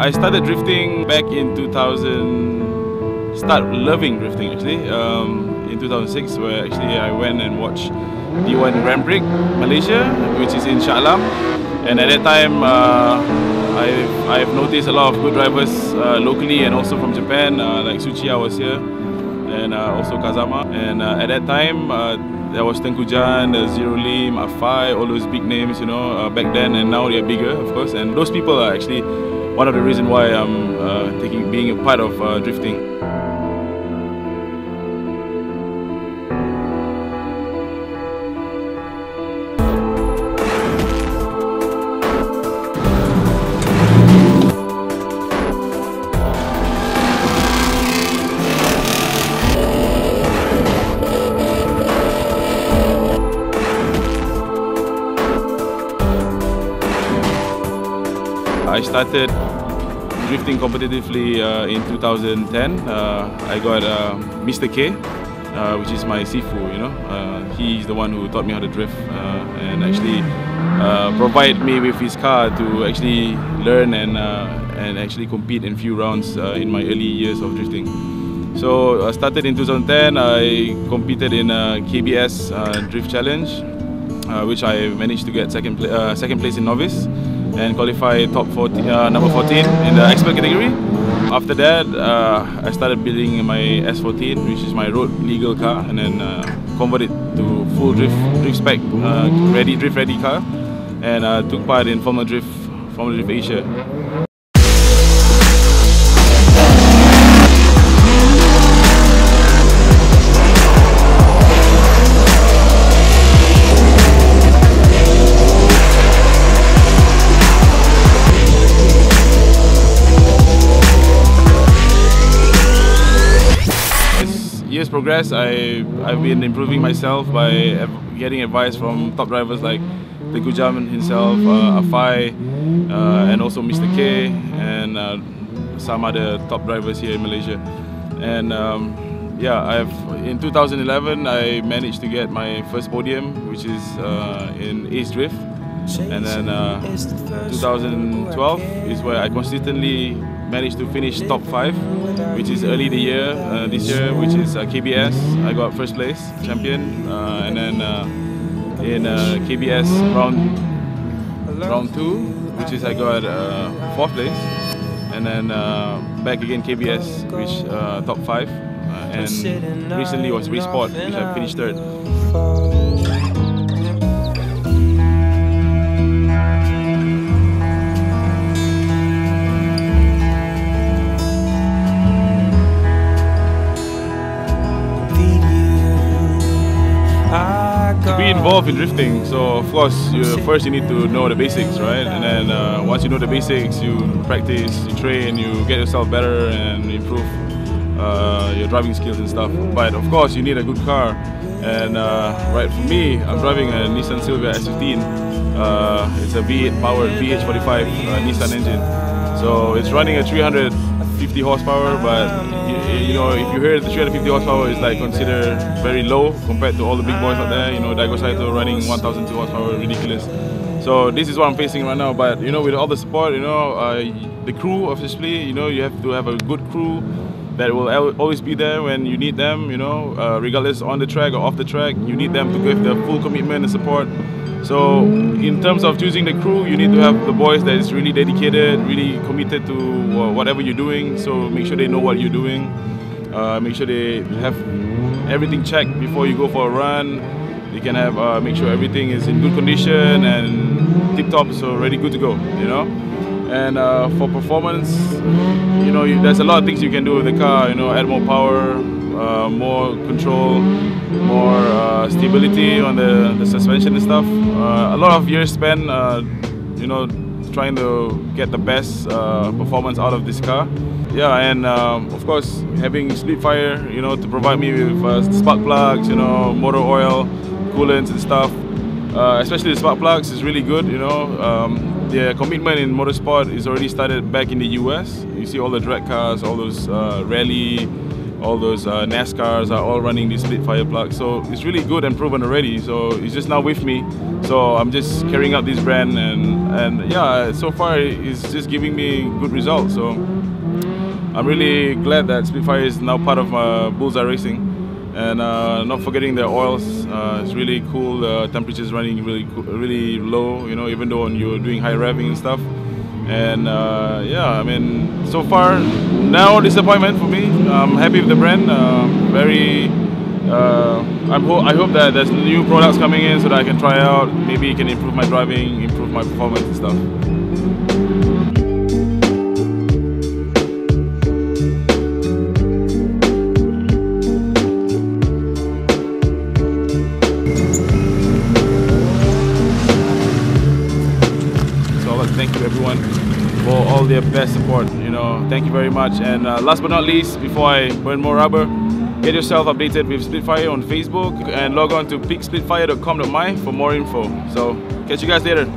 I started drifting back in 2000, started loving drifting actually, in 2006, where actually I went and watched D1 Grand Prix Malaysia, which is in Shah Alam. And at that time, I've noticed a lot of good drivers locally and also from Japan, like Suchiya was here, and also Kazama. And at that time, there was Tengku Jan, Zero Lim, Afai, all those big names, you know, back then, and now they're bigger, of course. And those people are actually one of the reasons why I'm being a part of drifting. I started drifting competitively in 2010. I got Mr. K, which is my Sifu, you know. He's the one who taught me how to drift and actually provide me with his car to actually learn and actually compete in few rounds in my early years of drifting. So I started in 2010. I competed in KBS Drift Challenge, which I managed to get second place in novice and qualify top 14, number 14 in the expert category. After that, I started building my S14, which is my road legal car, and then converted to full drift spec, drift ready car, and took part in Formula Drift Asia. Years progress, I've been improving myself by getting advice from top drivers like Tengku Jan himself, Afai, and also Mr. K, and some other top drivers here in Malaysia. And yeah, in 2011 I managed to get my first podium, which is in Ace Drift, and then 2012 is where I consistently managed to finish top 5, which is early this year, which is KBS. I got first place, champion, and then in KBS round 2, which is I got 4th place, and then back again KBS, which top 5, and recently was Resport, which I finished 3rd. To be involved in drifting, so of course first you need to know the basics, right? And then once you know the basics, you practice, you train, you get yourself better and improve your driving skills and stuff. But of course you need a good car, and right, for me, I'm driving a Nissan Silvia S15. It's a V8 powered VH45 Nissan engine, so it's running a 350 horsepower, but you know, if you hear the 350 horsepower is like considered very low compared to all the big boys out there. You know, Daigo Saito running 1002 horsepower, ridiculous. So this is what I'm facing right now. But you know, with all the support, you know, the crew of the Split, you know, you have to have a good crew that will always be there when you need them. You know, regardless on the track or off the track, you need them to give the full commitment and support. So in terms of choosing the crew, you need to have the boys that is really dedicated, really committed to whatever you're doing. So make sure they know what you're doing. Make sure they have everything checked before you go for a run. They can have make sure everything is in good condition and tip-top, so ready, good to go. You know. And for performance, you know, there's a lot of things you can do with the car. You know, add more power, more control, more stability on the suspension and stuff. A lot of years spent, you know, trying to get the best performance out of this car. Yeah, and of course having Splitfire, you know, to provide me with spark plugs, you know, motor oil, coolants and stuff. Especially the spark plugs is really good. You know, the commitment in motorsport is already started back in the US. You see all the drag cars, all those rally all those NASCARs are all running these Splitfire plugs. So it's really good and proven already. So it's just now with me. So I'm just carrying out this brand, and yeah, so far it's just giving me good results. So I'm really glad that Splitfire is now part of Bullzai Racing, and not forgetting the oils. It's really cool. The temperature's running really low, you know, even though you're doing high revving and stuff. And yeah, I mean, so far, no disappointment for me. I'm happy with the brand. I hope that there's new products coming in so that I can try out. Maybe it can improve my driving, improve my performance and stuff. Thank you everyone for all their best support. You know, thank you very much. And last but not least, before I burn more rubber, get yourself updated with Splitfire on Facebook and log on to peaksplitfire.com.my for more info. So catch you guys later.